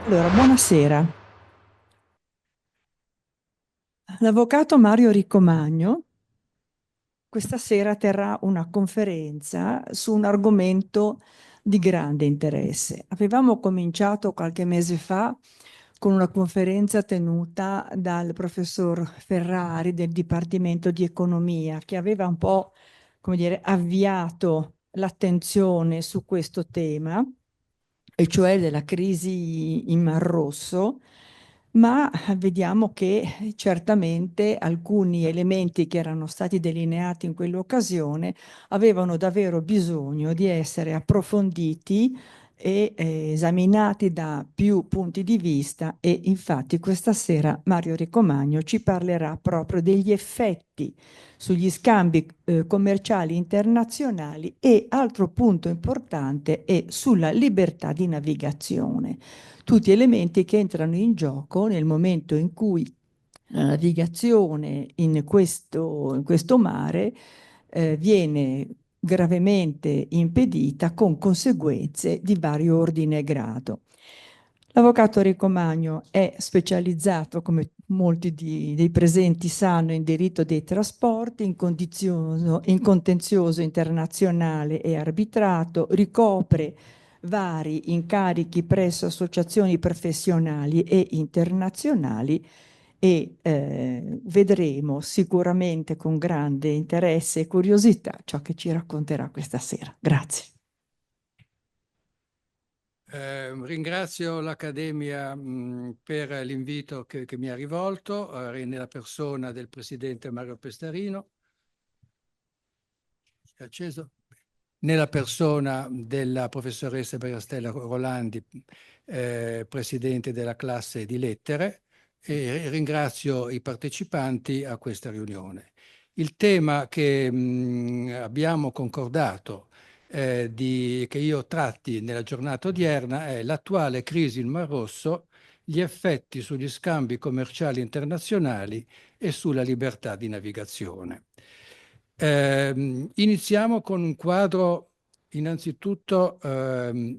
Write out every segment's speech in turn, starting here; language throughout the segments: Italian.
Allora, buonasera. L'avvocato Mario Riccomagno questa sera terrà una conferenza su un argomento di grande interesse. Avevamo cominciato qualche mese fa con una conferenza tenuta dal professor Ferrari del Dipartimento di Economia, che aveva un po', come dire, avviato l'attenzione su questo tema, e cioè della crisi in Mar Rosso, ma vediamo che certamente alcuni elementi che erano stati delineati in quell'occasione avevano davvero bisogno di essere approfonditi e esaminati da più punti di vista, e infatti questa sera Mario Ricomagno ci parlerà proprio degli effetti sugli scambi commerciali internazionali, e altro punto importante è sulla libertà di navigazione. Tutti elementi che entrano in gioco nel momento in cui la navigazione in questo mare viene gravemente impedita, con conseguenze di vario ordine e grado. L'avvocato Ricomagno è specializzato, come molti dei presenti sanno, in diritto dei trasporti, in contenzioso internazionale e arbitrato, ricopre vari incarichi presso associazioni professionali e internazionali, e vedremo sicuramente con grande interesse e curiosità ciò che ci racconterà questa sera. Grazie. Ringrazio l'Accademia per l'invito che mi ha rivolto, nella persona del Presidente Mario Pestarino, è acceso? Nella persona della professoressa Stella Rolandi, Presidente della classe di lettere, e ringrazio i partecipanti a questa riunione. Il tema che abbiamo concordato che io tratti nella giornata odierna è l'attuale crisi in Mar Rosso, gli effetti sugli scambi commerciali internazionali e sulla libertà di navigazione. Iniziamo con un quadro innanzitutto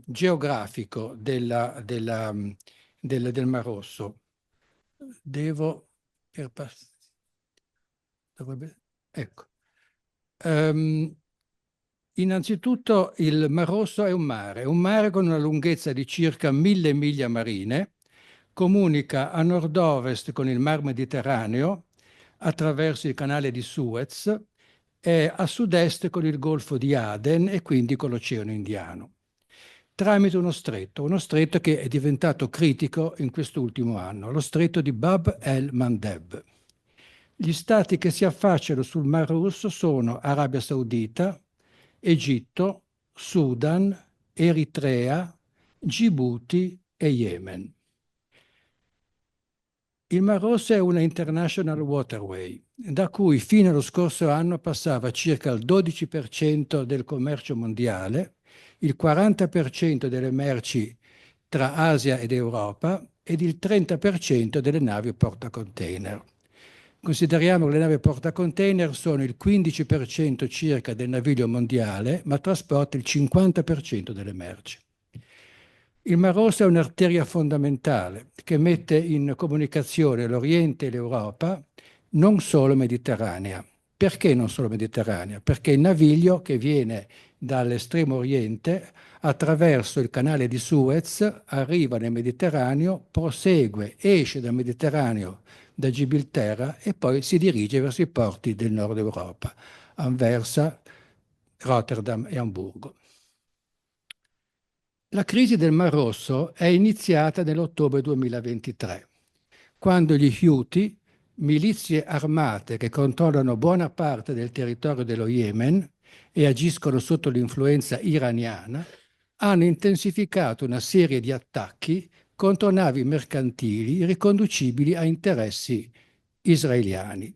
geografico del Mar Rosso. Devo... Ecco. Innanzitutto il Mar Rosso è un mare con una lunghezza di circa 1000 miglia marine, comunica a nord-ovest con il Mar Mediterraneo attraverso il canale di Suez e a sud-est con il Golfo di Aden e quindi con l'Oceano Indiano, tramite uno stretto che è diventato critico in quest'ultimo anno, lo stretto di Bab el-Mandeb. Gli stati che si affacciano sul Mar Rosso sono Arabia Saudita, Egitto, Sudan, Eritrea, Gibuti e Yemen. Il Mar Rosso è una international waterway, da cui fino allo scorso anno passava circa il 12% del commercio mondiale, il 40% delle merci tra Asia ed Europa ed il 30% delle navi portacontainer. Consideriamo che le navi portacontainer sono il 15% circa del naviglio mondiale, ma trasporta il 50% delle merci. Il Mar Rosso è un'arteria fondamentale che mette in comunicazione l'Oriente e l'Europa, non solo mediterranea. Perché non solo mediterranea? Perché il naviglio che viene dall'estremo oriente attraverso il canale di Suez arriva nel Mediterraneo, prosegue, esce dal Mediterraneo, da Gibilterra, e poi si dirige verso i porti del nord Europa, Anversa, Rotterdam e Amburgo. La crisi del Mar Rosso è iniziata nell'ottobre 2023, quando gli Houthi, milizie armate che controllano buona parte del territorio dello Yemen e agiscono sotto l'influenza iraniana, hanno intensificato una serie di attacchi contro navi mercantili riconducibili a interessi israeliani.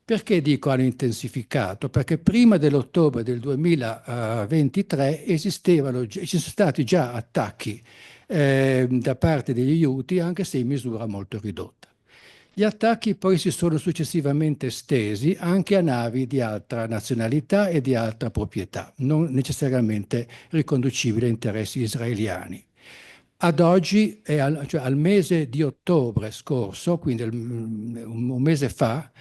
Perché dico hanno intensificato? Perché prima dell'ottobre del 2023 ci sono stati già attacchi da parte degli Houthi, anche se in misura molto ridotta. Gli attacchi poi si sono successivamente estesi anche a navi di altra nazionalità e di altra proprietà, non necessariamente riconducibili a interessi israeliani. Ad oggi, cioè al mese di ottobre scorso, quindi un mese fa,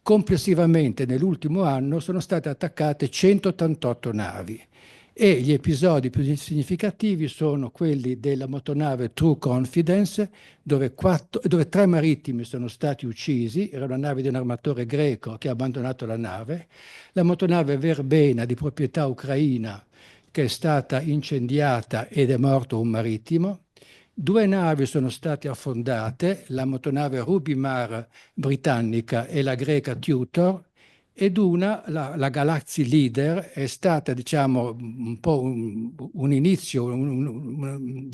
complessivamente nell'ultimo anno sono state attaccate 188 navi e gli episodi più significativi sono quelli della motonave True Confidence, dove 3 marittimi sono stati uccisi, era una nave di un armatore greco che ha abbandonato la nave, la motonave Verbena di proprietà ucraina che è stata incendiata ed è morto un marittimo. 2 navi sono state affondate, la motonave Rubimar britannica e la greca Tutor, ed una, la Galaxy Leader, è stata, diciamo, un po' un inizio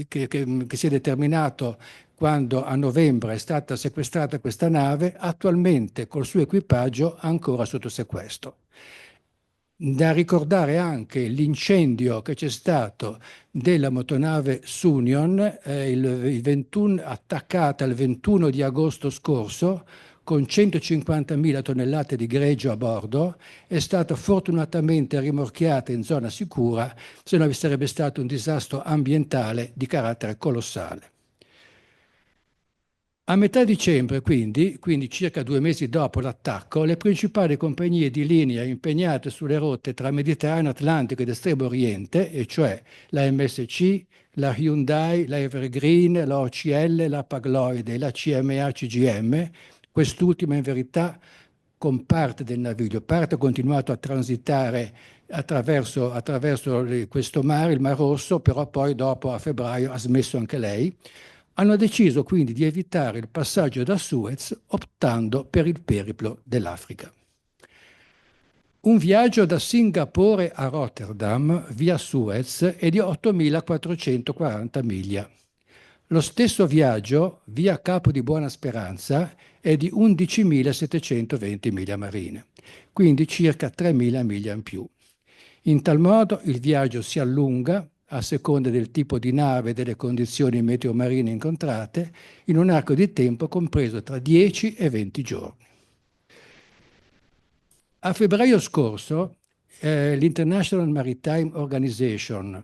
che si è determinato quando a novembre è stata sequestrata questa nave, attualmente col suo equipaggio ancora sotto sequestro. Da ricordare anche l'incendio che c'è stato della motonave Sunion, il 21, attaccata il 21 di agosto scorso, con 150.000 tonnellate di greggio a bordo, è stata fortunatamente rimorchiata in zona sicura, se no vi sarebbe stato un disastro ambientale di carattere colossale. A metà dicembre, quindi circa 2 mesi dopo l'attacco, le principali compagnie di linea impegnate sulle rotte tra Mediterraneo Atlantico ed Estremo Oriente, e cioè la MSC, la Hyundai, la Evergreen, la OCL, la Pagloide e la CMA-CGM, quest'ultima in verità con parte del naviglio, parte ha continuato a transitare attraverso questo mare, il Mar Rosso, però poi dopo a febbraio ha smesso anche lei. Hanno deciso quindi di evitare il passaggio da Suez optando per il periplo dell'Africa. Un viaggio da Singapore a Rotterdam via Suez è di 8.440 miglia. Lo stesso viaggio via Capo di Buona Speranza è di 11.720 miglia marine, quindi circa 3.000 miglia in più. In tal modo il viaggio si allunga a seconda del tipo di nave e delle condizioni meteo-marine incontrate, in un arco di tempo compreso tra 10 e 20 giorni. A febbraio scorso l'International Maritime Organization,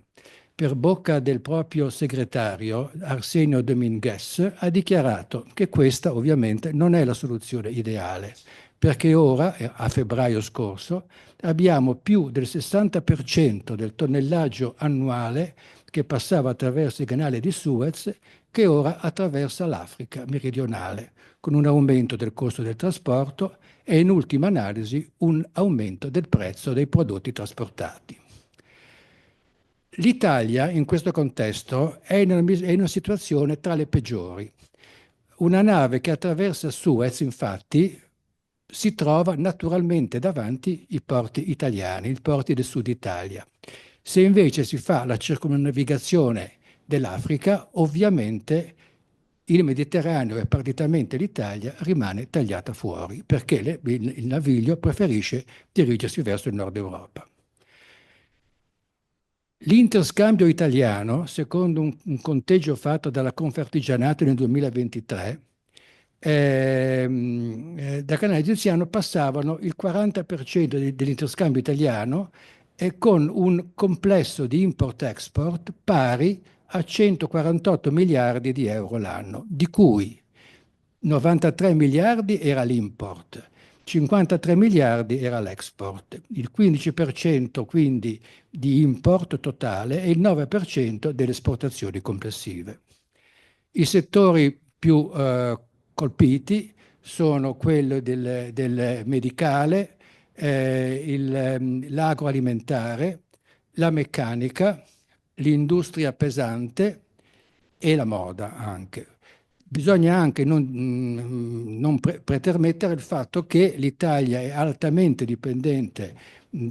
per bocca del proprio segretario Arsenio Dominguez, ha dichiarato che questa ovviamente non è la soluzione ideale, perché ora, a febbraio scorso, abbiamo più del 60% del tonnellaggio annuale che passava attraverso il canale di Suez che ora attraversa l'Africa meridionale, con un aumento del costo del trasporto e in ultima analisi un aumento del prezzo dei prodotti trasportati. L'Italia in questo contesto è in una situazione tra le peggiori. Una nave che attraversa Suez, infatti, si trova naturalmente davanti i porti italiani, i porti del sud Italia. Se invece si fa la circumnavigazione dell'Africa, ovviamente il Mediterraneo e partitamente l'Italia rimane tagliata fuori perché il naviglio preferisce dirigersi verso il nord Europa. L'interscambio italiano, secondo un conteggio fatto dalla Confartigianato nel 2023, da canale egiziano passavano il 40% dell'interscambio italiano e con un complesso di import-export pari a 148 miliardi di euro l'anno, di cui 93 miliardi era l'import, 53 miliardi era l'export, il 15% quindi di import totale e il 9% delle esportazioni complessive. I settori più colpiti sono quello del medicale, l'agroalimentare, la meccanica, l'industria pesante e la moda anche. Bisogna anche non pretermettere il fatto che l'Italia è altamente dipendente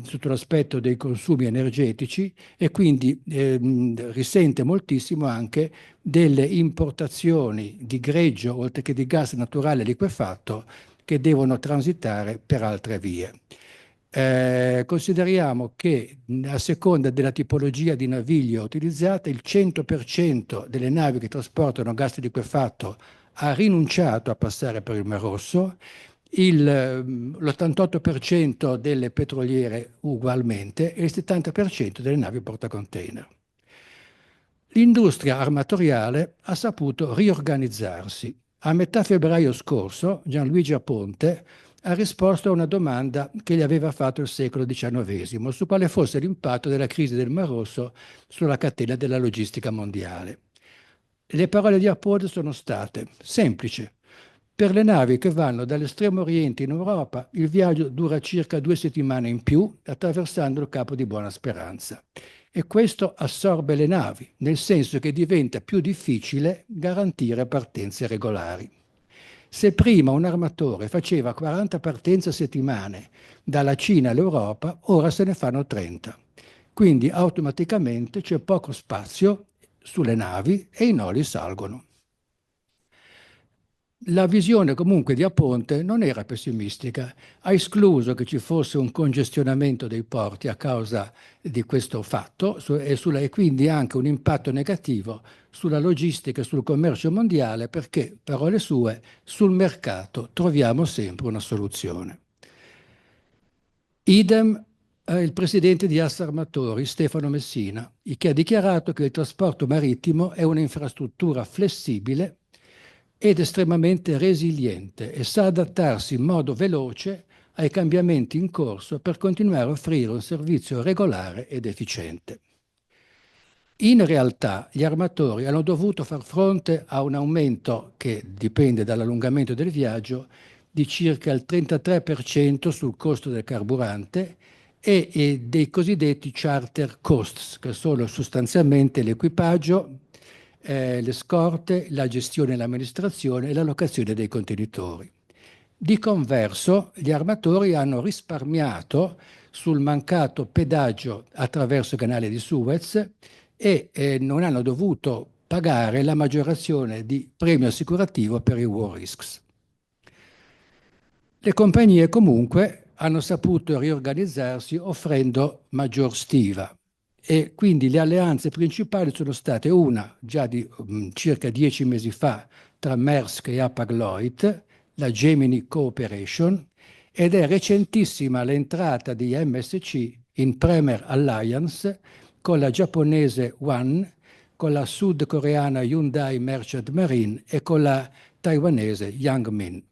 sotto l'aspetto dei consumi energetici e quindi risente moltissimo anche delle importazioni di greggio oltre che di gas naturale liquefatto che devono transitare per altre vie. Consideriamo che a seconda della tipologia di naviglio utilizzata, il 100% delle navi che trasportano gas liquefatto ha rinunciato a passare per il Mar Rosso, l'88% delle petroliere ugualmente e il 70% delle navi portacontainer. l'industria armatoriale ha saputo riorganizzarsi. A metà febbraio scorso, Gianluigi Aponte ha risposto a una domanda che gli aveva fatto il secolo XIX, su quale fosse l'impatto della crisi del Mar Rosso sulla catena della logistica mondiale. Le parole di Aponte sono state semplici. Per le navi che vanno dall'estremo oriente in Europa, il viaggio dura circa 2 settimane in più, attraversando il Capo di Buona Speranza. E questo assorbe le navi, nel senso che diventa più difficile garantire partenze regolari. Se prima un armatore faceva 40 partenze a settimane dalla Cina all'Europa, ora se ne fanno 30. Quindi automaticamente c'è poco spazio sulle navi e i noli salgono. La visione comunque di Aponte non era pessimistica, ha escluso che ci fosse un congestionamento dei porti a causa di questo fatto e quindi anche un impatto negativo sulla logistica e sul commercio mondiale perché, parole sue, sul mercato troviamo sempre una soluzione. Idem il presidente di Assarmatori, Stefano Messina, che ha dichiarato che il trasporto marittimo è un'infrastruttura flessibile ed estremamente resiliente e sa adattarsi in modo veloce ai cambiamenti in corso per continuare a offrire un servizio regolare ed efficiente. In realtà gli armatori hanno dovuto far fronte a un aumento che dipende dall'allungamento del viaggio di circa il 33% sul costo del carburante e dei cosiddetti charter costs, che sono sostanzialmente l'equipaggio, le scorte, la gestione, l'amministrazione e la locazione dei contenitori. Di converso, gli armatori hanno risparmiato sul mancato pedaggio attraverso il canale di Suez e non hanno dovuto pagare la maggiorazione di premio assicurativo per i war risks. Le compagnie comunque hanno saputo riorganizzarsi offrendo maggior stiva e quindi le alleanze principali sono state una già di circa 10 mesi fa tra Maersk e Hapag-Lloyd, la Gemini Cooperation, ed è recentissima l'entrata di MSC in Premier Alliance con la giapponese One, con la sudcoreana Hyundai Merchant Marine e con la taiwanese Yangmin.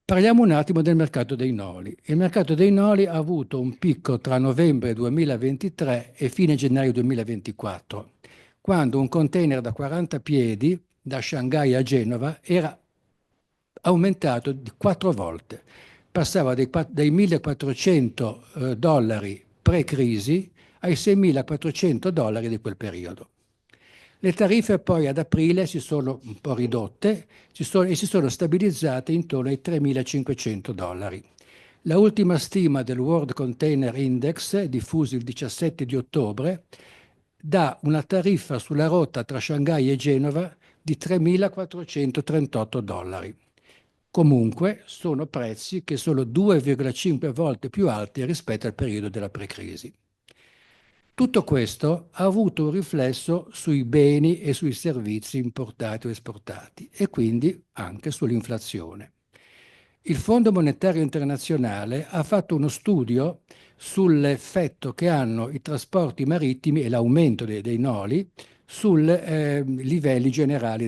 Parliamo un attimo del mercato dei noli. Il mercato dei noli ha avuto un picco tra novembre 2023 e fine gennaio 2024, quando un container da 40 piedi da Shanghai a Genova era aumentato di 4 volte. Passava dai 1.400 dollari pre-crisi ai 6.400 dollari di quel periodo. Le tariffe poi ad aprile si sono un po' ridotte e si sono stabilizzate intorno ai 3.500 dollari. La ultima stima del World Container Index, diffuso il 17 di ottobre, dà una tariffa sulla rotta tra Shanghai e Genova di 3.438 dollari. Comunque sono prezzi che sono 2,5 volte più alti rispetto al periodo della pre-crisi. Tutto questo ha avuto un riflesso sui beni e sui servizi importati o esportati e quindi anche sull'inflazione. Il Fondo Monetario Internazionale ha fatto uno studio sull'effetto che hanno i trasporti marittimi e l'aumento dei noli sui livelli generali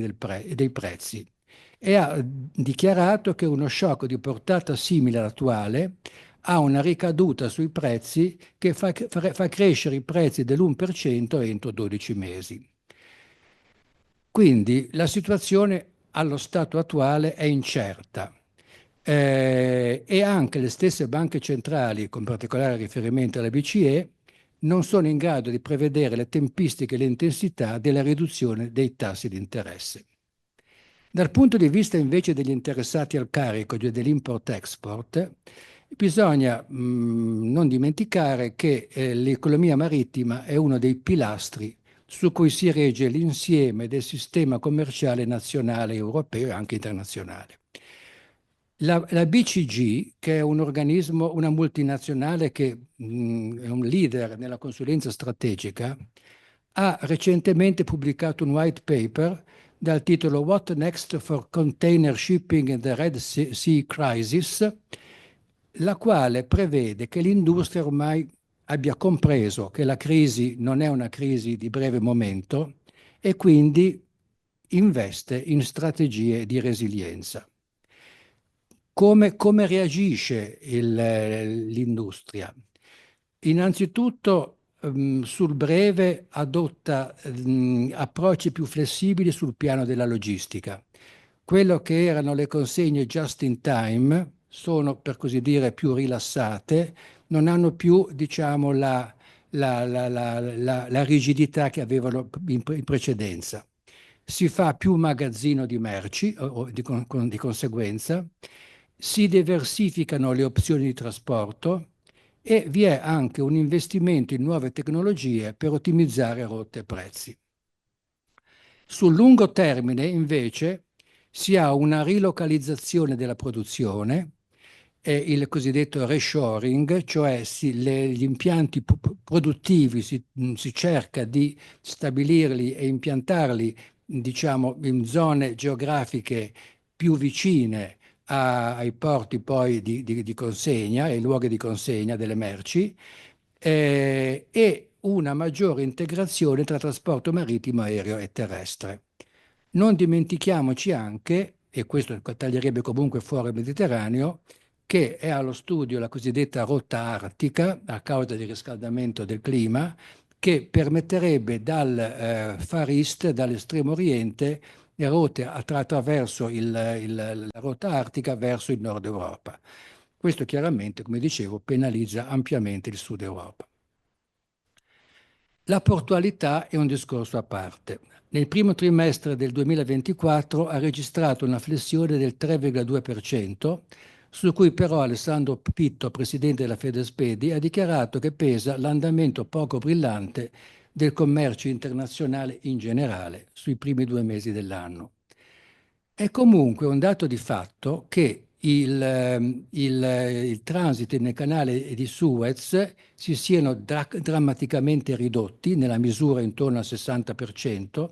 dei prezzi e ha dichiarato che uno shock di portata simile all'attuale ha una ricaduta sui prezzi che fa crescere i prezzi dell'1% entro 12 mesi. Quindi la situazione allo stato attuale è incerta e anche le stesse banche centrali, con particolare riferimento alla BCE, non sono in grado di prevedere le tempistiche e l'intensità della riduzione dei tassi di interesse. Dal punto di vista invece degli interessati al carico dell'import-export, bisogna non dimenticare che l'economia marittima è uno dei pilastri su cui si regge l'insieme del sistema commerciale nazionale, europeo e anche internazionale. La BCG, che è un organismo, una multinazionale che è un leader nella consulenza strategica, ha recentemente pubblicato un white paper dal titolo What Next for Container Shipping in the Red Sea Crisis, la quale prevede che l'industria ormai abbia compreso che la crisi non è una crisi di breve momento e quindi investe in strategie di resilienza. Come reagisce l'industria? Innanzitutto, sul breve adotta approcci più flessibili sul piano della logistica. Quello che erano le consegne just in time sono, per così dire, più rilassate, non hanno più, diciamo, la rigidità che avevano in precedenza. Si fa più magazzino di merci o di conseguenza, si diversificano le opzioni di trasporto e vi è anche un investimento in nuove tecnologie per ottimizzare rotte e prezzi. Sul lungo termine, invece, si ha una rilocalizzazione della produzione e il cosiddetto reshoring, cioè gli impianti produttivi si cerca di stabilirli e impiantarli, diciamo, in zone geografiche più vicine ai porti poi di consegna, ai luoghi di consegna delle merci, e una maggiore integrazione tra trasporto marittimo, aereo e terrestre. Non dimentichiamoci anche, e questo taglierebbe comunque fuori il Mediterraneo, che è allo studio la cosiddetta rotta artica a causa del riscaldamento del clima, che permetterebbe dal Far East, dall'estremo oriente, le rotte attraverso la rotta artica verso il nord Europa. Questo chiaramente, come dicevo, penalizza ampiamente il sud Europa. La portualità è un discorso a parte. Nel primo trimestre del 2024 ha registrato una flessione del 3,2%, su cui però Alessandro Pitto, presidente della Fedespedi, ha dichiarato che pesa l'andamento poco brillante del commercio internazionale in generale sui primi 2 mesi dell'anno. È comunque un dato di fatto che il transito nel canale di Suez si siano drammaticamente ridotti nella misura intorno al 60%,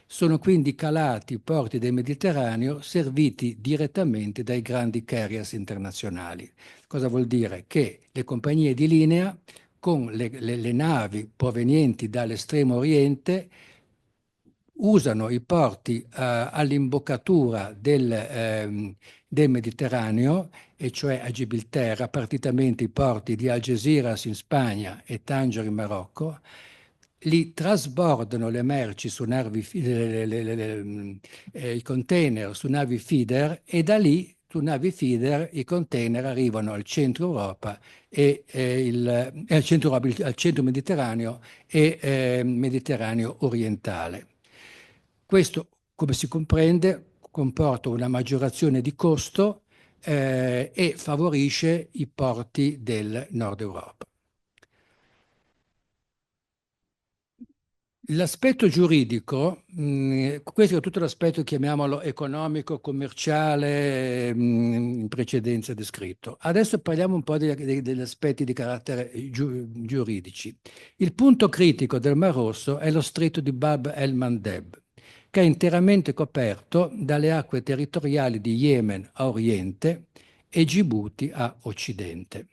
sono quindi calati i porti del Mediterraneo serviti direttamente dai grandi carriers internazionali. Cosa vuol dire? Che le compagnie di linea con le navi provenienti dall'estremo oriente usano i porti all'imboccatura del Mediterraneo, e cioè a Gibilterra, partitamente i porti di Algeciras in Spagna e Tanger in Marocco, li trasbordano le merci su navi, i container su navi feeder, e da lì su navi feeder i container arrivano al centro Europa al centro Mediterraneo e Mediterraneo orientale. Questo, come si comprende, comporta una maggiorazione di costo e favorisce i porti del Nord Europa. L'aspetto giuridico, questo è tutto l'aspetto, chiamiamolo economico, commerciale, in precedenza descritto. Adesso parliamo un po' degli aspetti di carattere giuridici. Il punto critico del Mar Rosso è lo stretto di Bab el-Mandeb, che è interamente coperto dalle acque territoriali di Yemen a oriente e Gibuti a occidente.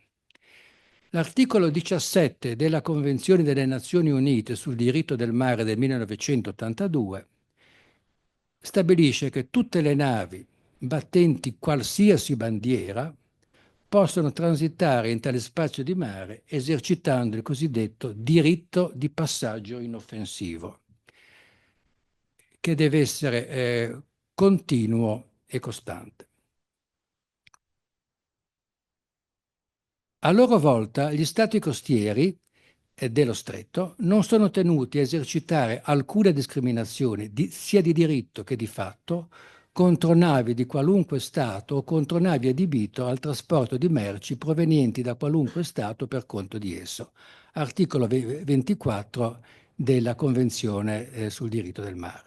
L'articolo 17 della Convenzione delle Nazioni Unite sul diritto del mare del 1982 stabilisce che tutte le navi battenti qualsiasi bandiera possono transitare in tale spazio di mare esercitando il cosiddetto diritto di passaggio inoffensivo, che deve essere continuo e costante. A loro volta, gli stati costieri dello stretto non sono tenuti a esercitare alcuna discriminazione, sia di diritto che di fatto, contro navi di qualunque Stato o contro navi adibito al trasporto di merci provenienti da qualunque Stato per conto di esso. Articolo 24 della Convenzione sul diritto del mare.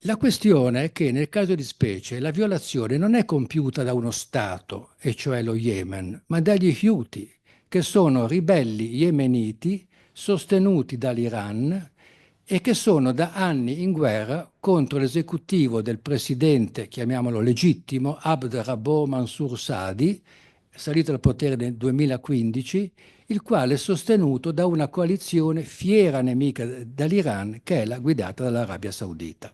La questione è che nel caso di specie la violazione non è compiuta da uno Stato, e cioè lo Yemen, ma dagli Houthi, che sono ribelli yemeniti sostenuti dall'Iran e che sono da anni in guerra contro l'esecutivo del presidente, chiamiamolo legittimo, Abd Rabbo Mansur Sadi, salito al potere nel 2015, il quale è sostenuto da una coalizione fiera nemica dell'Iran, che è la guidata dall'Arabia Saudita.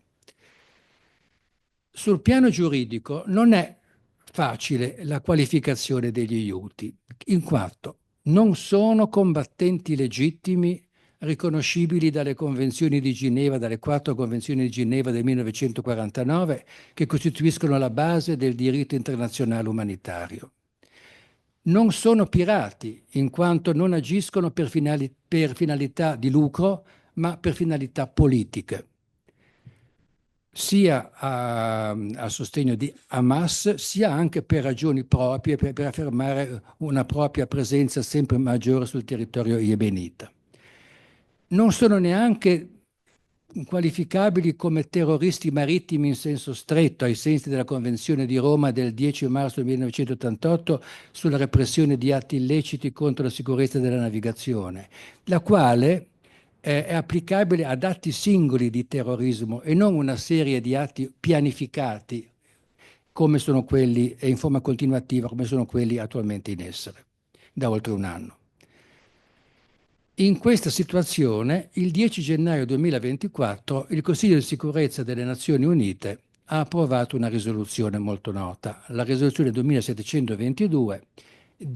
Sul piano giuridico non è facile la qualificazione degli Houthi, in quanto non sono combattenti legittimi riconoscibili dalle convenzioni di Ginevra, dalle 4 convenzioni di Ginevra del 1949, che costituiscono la base del diritto internazionale umanitario. Non sono pirati, in quanto non agiscono per finalità di lucro, ma per finalità politiche, sia a sostegno di Hamas, sia anche per ragioni proprie, per affermare una propria presenza sempre maggiore sul territorio yemenita. Non sono neanche qualificabili come terroristi marittimi in senso stretto, ai sensi della Convenzione di Roma del 10 marzo 1988 sulla repressione di atti illeciti contro la sicurezza della navigazione, la quale è applicabile ad atti singoli di terrorismo e non una serie di atti pianificati come sono quelli, e in forma continuativa, come sono quelli attualmente in essere da oltre un anno. In questa situazione, il 10 gennaio 2024, il Consiglio di sicurezza delle Nazioni Unite ha approvato una risoluzione molto nota, la risoluzione 2722,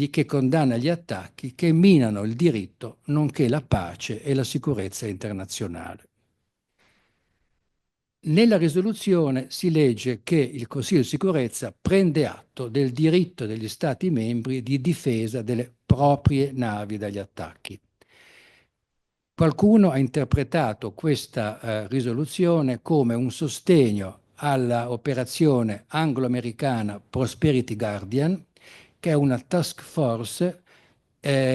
che condanna gli attacchi che minano il diritto, nonché la pace e la sicurezza internazionale. Nella risoluzione si legge che il Consiglio di sicurezza prende atto del diritto degli Stati membri di difesa delle proprie navi dagli attacchi. Qualcuno ha interpretato questa risoluzione come un sostegno all'operazione anglo-americana Prosperity Guardian, che è una task force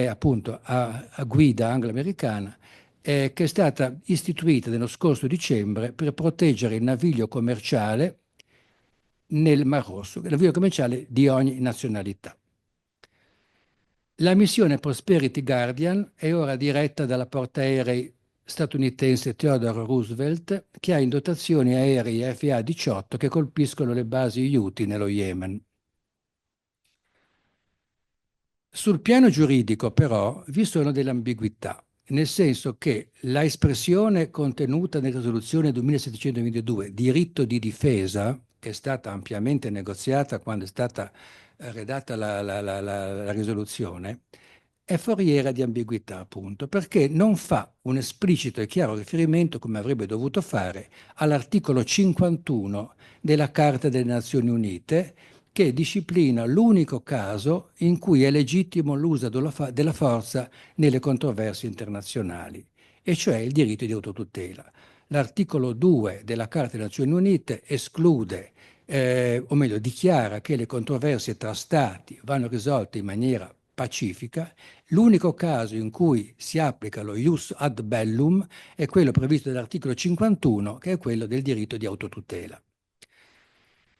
appunto a guida anglo-americana, che è stata istituita nello scorso dicembre per proteggere il naviglio commerciale nel Mar Rosso, il naviglio commerciale di ogni nazionalità. La missione Prosperity Guardian è ora diretta dalla portaerei statunitense Theodore Roosevelt, che ha in dotazione aerei FA-18 che colpiscono le basi Houthi nello Yemen. Sul piano giuridico, però, vi sono delle ambiguità, nel senso che la espressione contenuta nella risoluzione 2722, diritto di difesa, che è stata ampiamente negoziata quando è stata redatta la risoluzione, è foriera di ambiguità, appunto, perché non fa un esplicito e chiaro riferimento, come avrebbe dovuto fare, all'articolo 51 della Carta delle Nazioni Unite, che disciplina l'unico caso in cui è legittimo l'uso della forza nelle controversie internazionali, e cioè il diritto di autotutela. L'articolo 2 della Carta delle Nazioni Unite esclude, o meglio, dichiara che le controversie tra Stati vanno risolte in maniera pacifica. L'unico caso in cui si applica lo ius ad bellum è quello previsto dall'articolo 51, che è quello del diritto di autotutela.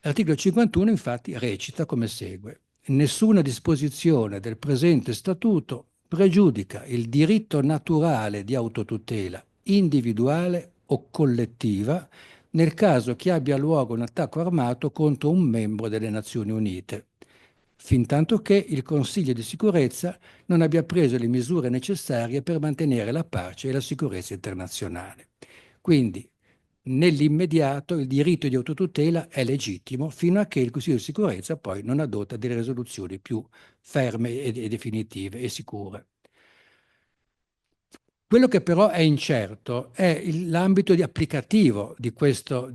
L'articolo 51 infatti recita come segue: nessuna disposizione del presente statuto pregiudica il diritto naturale di autotutela individuale o collettiva nel caso che abbia luogo un attacco armato contro un membro delle Nazioni Unite, fintanto che il Consiglio di sicurezza non abbia preso le misure necessarie per mantenere la pace e la sicurezza internazionale. Quindi, nell'immediato il diritto di autotutela è legittimo fino a che il Consiglio di sicurezza poi non adotta delle risoluzioni più ferme e definitive e sicure. Quello che però è incerto è l'ambito applicativo di questa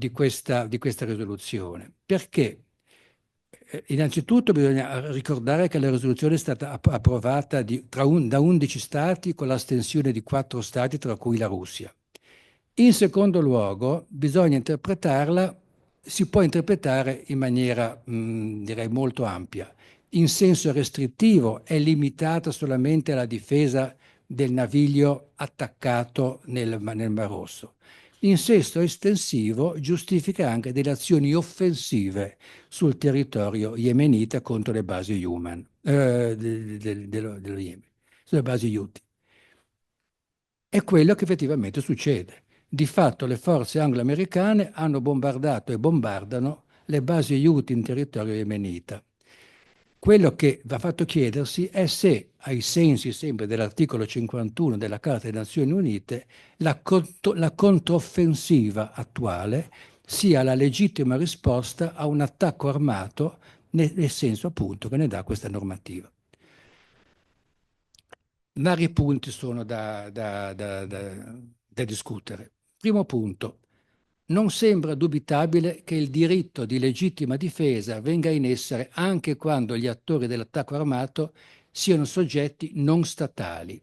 risoluzione, perché innanzitutto bisogna ricordare che la risoluzione è stata approvata da 11 Stati con l'astensione di 4 Stati, tra cui la Russia. In secondo luogo, bisogna interpretarla, si può interpretare in maniera, direi, molto ampia. In senso restrittivo è limitata solamente alla difesa del naviglio attaccato nel Mar Rosso. In senso estensivo giustifica anche delle azioni offensive sul territorio yemenita contro le basi dello Yemen, sulle basi Houthi. È quello che effettivamente succede. Di fatto le forze anglo-americane hanno bombardato e bombardano le basi Houthi in territorio yemenita. Quello che va fatto chiedersi è se, ai sensi sempre dell'articolo 51 della Carta delle Nazioni Unite, la controffensiva attuale sia la legittima risposta a un attacco armato nel senso appunto che ne dà questa normativa. Vari punti sono da discutere. Primo punto, non sembra dubitabile che il diritto di legittima difesa venga in essere anche quando gli attori dell'attacco armato siano soggetti non statali.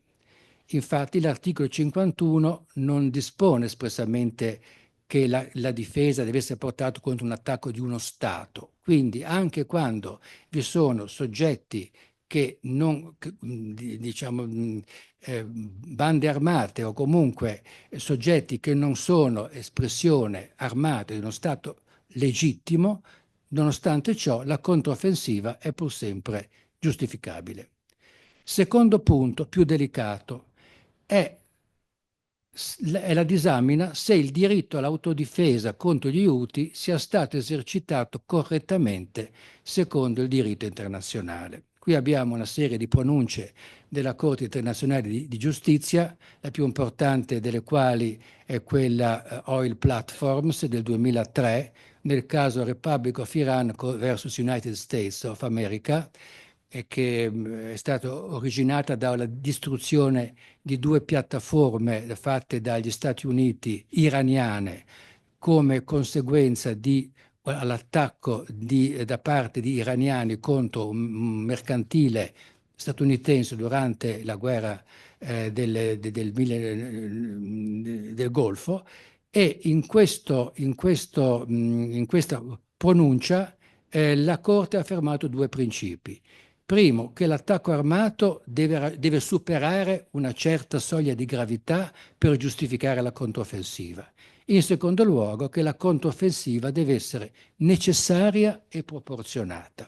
Infatti l'articolo 51 non dispone espressamente che la difesa deve essere portata contro un attacco di uno Stato. Quindi anche quando vi sono soggetti che non, diciamo, bande armate o comunque soggetti che non sono espressione armata di uno Stato legittimo, nonostante ciò la controffensiva è pur sempre giustificabile. Secondo punto, più delicato, è la disamina se il diritto all'autodifesa contro gli Houthi sia stato esercitato correttamente secondo il diritto internazionale. Qui abbiamo una serie di pronunce della Corte internazionale di giustizia, la più importante delle quali è quella Oil Platforms del 2003, nel caso Republic of Iran versus United States of America, e che è stata originata dalla distruzione di due piattaforme fatte dagli Stati Uniti iraniane come conseguenza all'attacco da parte di iraniani contro un mercantile statunitense durante la guerra del Golfo, e in questa pronuncia la Corte ha affermato due principi. Primo, che l'attacco armato deve superare una certa soglia di gravità per giustificare la controffensiva. In secondo luogo, che la controffensiva deve essere necessaria e proporzionata.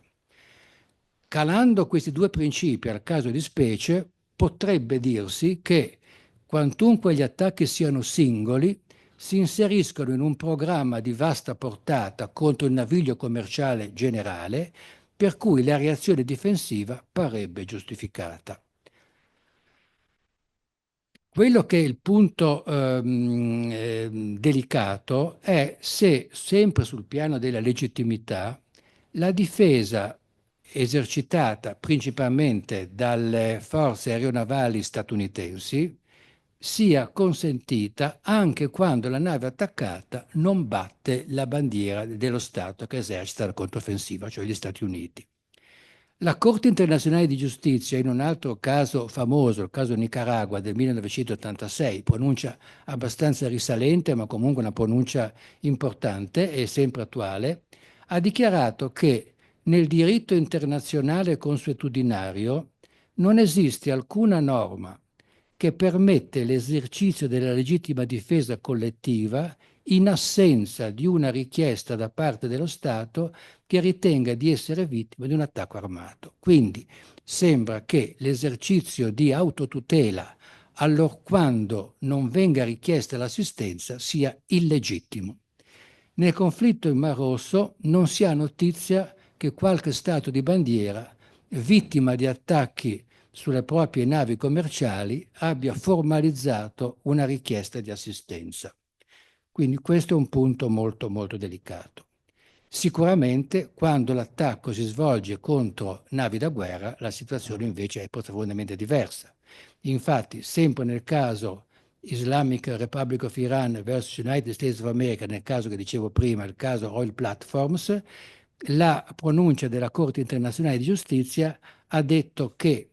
Calando questi due principi al caso di specie, potrebbe dirsi che, quantunque gli attacchi siano singoli, si inseriscono in un programma di vasta portata contro il naviglio commerciale generale, per cui la reazione difensiva parebbe giustificata. Quello che è il punto delicato è se, sempre sul piano della legittimità, la difesa esercitata principalmente dalle forze aeronavali statunitensi sia consentita anche quando la nave attaccata non batte la bandiera dello Stato che esercita la controffensiva, cioè gli Stati Uniti. La Corte internazionale di giustizia, in un altro caso famoso, il caso Nicaragua del 1986, pronuncia abbastanza risalente, ma comunque una pronuncia importante e sempre attuale, ha dichiarato che nel diritto internazionale consuetudinario non esiste alcuna norma che permette l'esercizio della legittima difesa collettiva in assenza di una richiesta da parte dello Stato che ritenga di essere vittima di un attacco armato. Quindi sembra che l'esercizio di autotutela, allorquando non venga richiesta l'assistenza, sia illegittimo. Nel conflitto in Mar Rosso non si ha notizia che qualche Stato di bandiera, vittima di attacchi sulle proprie navi commerciali, abbia formalizzato una richiesta di assistenza. Quindi questo è un punto molto molto delicato. Sicuramente quando l'attacco si svolge contro navi da guerra la situazione invece è profondamente diversa. Infatti, sempre nel caso Islamic Republic of Iran versus United States of America, nel caso che dicevo prima, il caso Oil Platforms, la pronuncia della Corte internazionale di giustizia ha detto che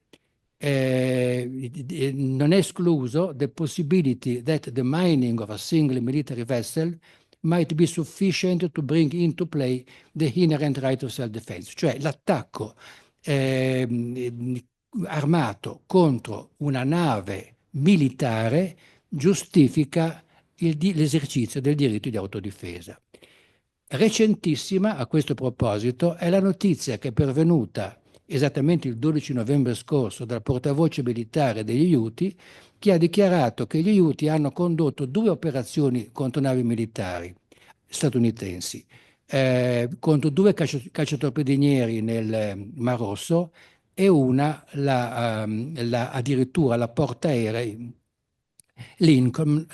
non è escluso the possibility that the mining of a single military vessel might be sufficient to bring into play the inherent right of self-defense, cioè l'attacco armato contro una nave militare giustifica l'esercizio del diritto di autodifesa. Recentissima a questo proposito è la notizia che è pervenuta esattamente il 12 novembre scorso dal portavoce militare degli Houthi, che ha dichiarato che gli Houthi hanno condotto due operazioni contro navi militari statunitensi, contro due cacciatorpedinieri nel Mar Rosso e una addirittura la portaerei Lincoln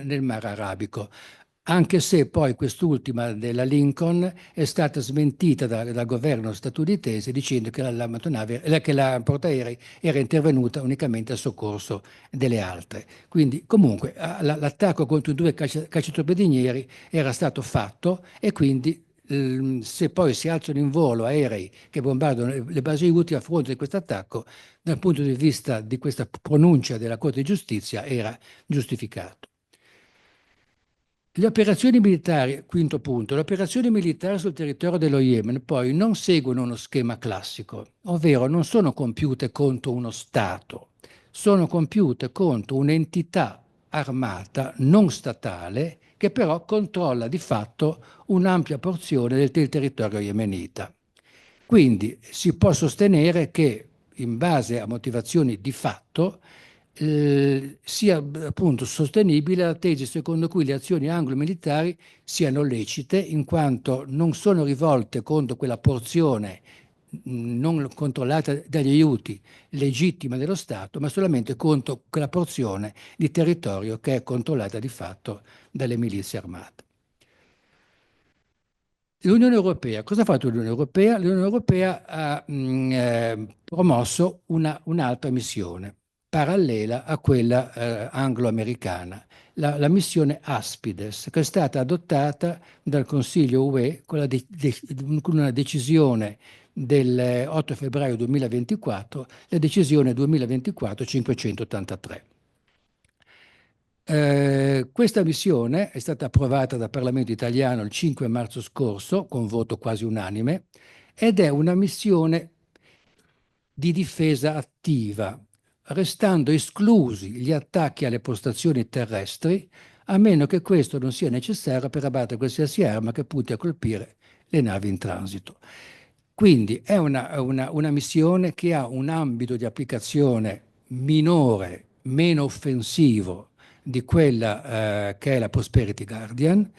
nel Mar Arabico, anche se poi quest'ultima della Lincoln è stata smentita dal governo statunitense dicendo che la motonave, che la portaerei era intervenuta unicamente a soccorso delle altre. Quindi comunque l'attacco contro i due cacciatorpedinieri era stato fatto e quindi se poi si alzano in volo aerei che bombardano le basi UTI a fronte di questo attacco, dal punto di vista di questa pronuncia della Corte di Giustizia era giustificato. Le operazioni militari, quinto punto, le operazioni militari sul territorio dello Yemen poi non seguono uno schema classico, ovvero non sono compiute contro uno Stato, sono compiute contro un'entità armata non statale che però controlla di fatto un'ampia porzione del territorio yemenita. Quindi si può sostenere che, in base a motivazioni di fatto, sia appunto sostenibile la tesi secondo cui le azioni anglo-militari siano lecite in quanto non sono rivolte contro quella porzione non controllata dagli aiuti legittima dello Stato, ma solamente contro quella porzione di territorio che è controllata di fatto dalle milizie armate. L'Unione Europea, cosa ha fatto l'Unione Europea? L'Unione Europea ha promosso un'altra missione parallela a quella anglo-americana, la missione Aspides, che è stata adottata dal Consiglio UE con una decisione del 8 febbraio 2024, la decisione 2024-583. Questa missione è stata approvata dal Parlamento italiano il 5 marzo scorso con voto quasi unanime ed è una missione di difesa attiva, restando esclusi gli attacchi alle postazioni terrestri, a meno che questo non sia necessario per abbattere qualsiasi arma che punti a colpire le navi in transito. Quindi è una missione che ha un ambito di applicazione minore, meno offensivo di quella che è la Prosperity Guardian.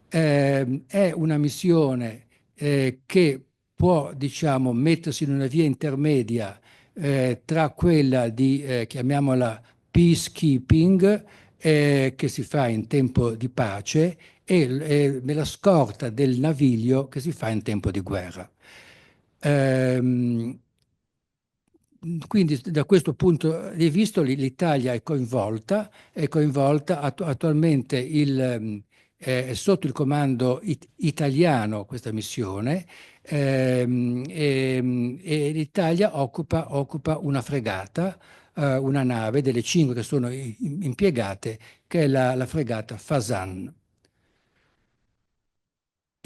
È una missione che può, diciamo, mettersi in una via intermedia tra quella di, chiamiamola, peacekeeping, che si fa in tempo di pace, e nella scorta del naviglio che si fa in tempo di guerra. Quindi da questo punto di vista l'Italia è coinvolta attualmente è sotto il comando italiano questa missione e l'Italia occupa una fregata, una nave delle 5 che sono impiegate, che è la fregata Fasan.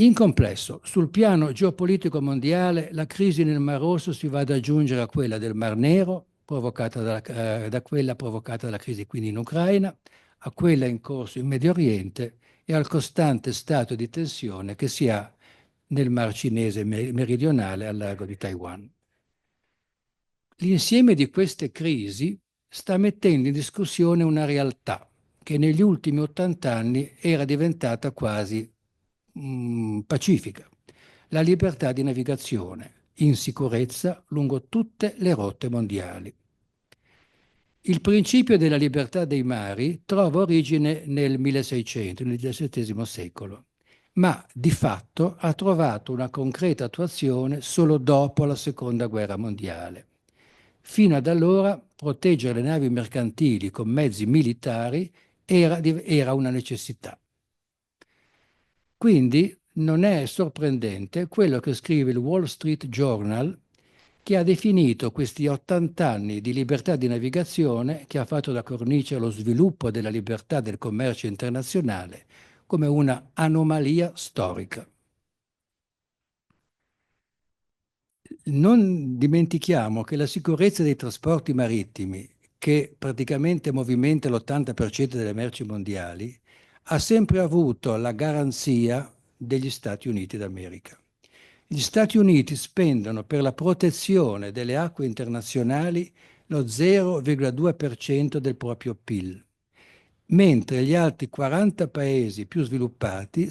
In complesso, sul piano geopolitico mondiale, la crisi nel Mar Rosso si va ad aggiungere a quella del Mar Nero, da quella provocata dalla crisi quindi in Ucraina, a quella in corso in Medio Oriente e al costante stato di tensione che si ha nel Mar Cinese meridionale al largo di Taiwan. L'insieme di queste crisi sta mettendo in discussione una realtà che negli ultimi 80 anni era diventata quasi pacifica, la libertà di navigazione in sicurezza lungo tutte le rotte mondiali. Il principio della libertà dei mari trova origine nel 1600, nel XVII secolo, ma di fatto ha trovato una concreta attuazione solo dopo la Seconda Guerra Mondiale. Fino ad allora proteggere le navi mercantili con mezzi militari era una necessità. Quindi non è sorprendente quello che scrive il Wall Street Journal, che ha definito questi 80 anni di libertà di navigazione, che ha fatto da cornice allo sviluppo della libertà del commercio internazionale, come una anomalia storica. Non dimentichiamo che la sicurezza dei trasporti marittimi, che praticamente movimenta l'80% delle merci mondiali, ha sempre avuto la garanzia degli Stati Uniti d'America. Gli Stati Uniti spendono per la protezione delle acque internazionali lo 0,2% del proprio PIL, mentre gli altri 40 paesi più sviluppati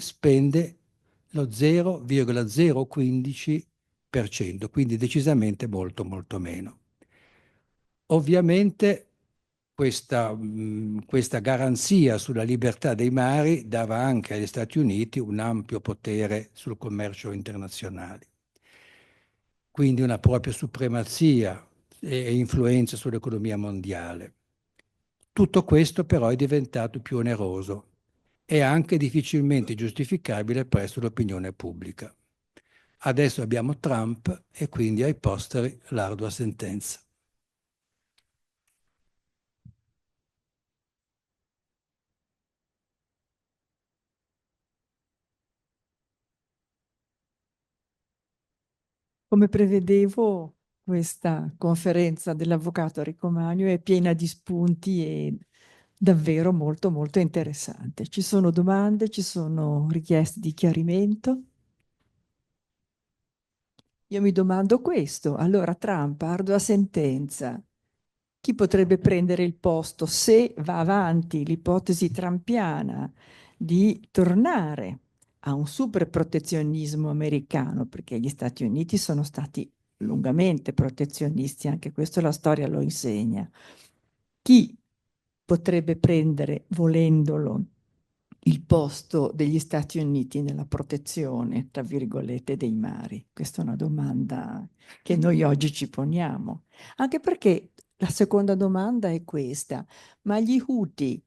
lo 0,015%, quindi decisamente molto molto meno. Ovviamente questa garanzia sulla libertà dei mari dava anche agli Stati Uniti un ampio potere sul commercio internazionale, quindi una propria supremazia e influenza sull'economia mondiale. Tutto questo però è diventato più oneroso e anche difficilmente giustificabile presso l'opinione pubblica. Adesso abbiamo Trump e quindi ai posteri l'ardua sentenza. Come prevedevo, questa conferenza dell'avvocato Ricomagno è piena di spunti e davvero molto molto interessante. Ci sono domande, ci sono richieste di chiarimento. Io mi domando questo. Allora, Trump, ardua sentenza. Chi potrebbe prendere il posto se va avanti l'ipotesi trampiana di tornare a un super protezionismo americano, perché gli Stati Uniti sono stati lungamente protezionisti, anche questo la storia lo insegna. Chi potrebbe prendere, volendolo, il posto degli Stati Uniti nella protezione, tra virgolette, dei mari? Questa è una domanda che noi oggi ci poniamo. Anche perché la seconda domanda è questa: ma gli Houthi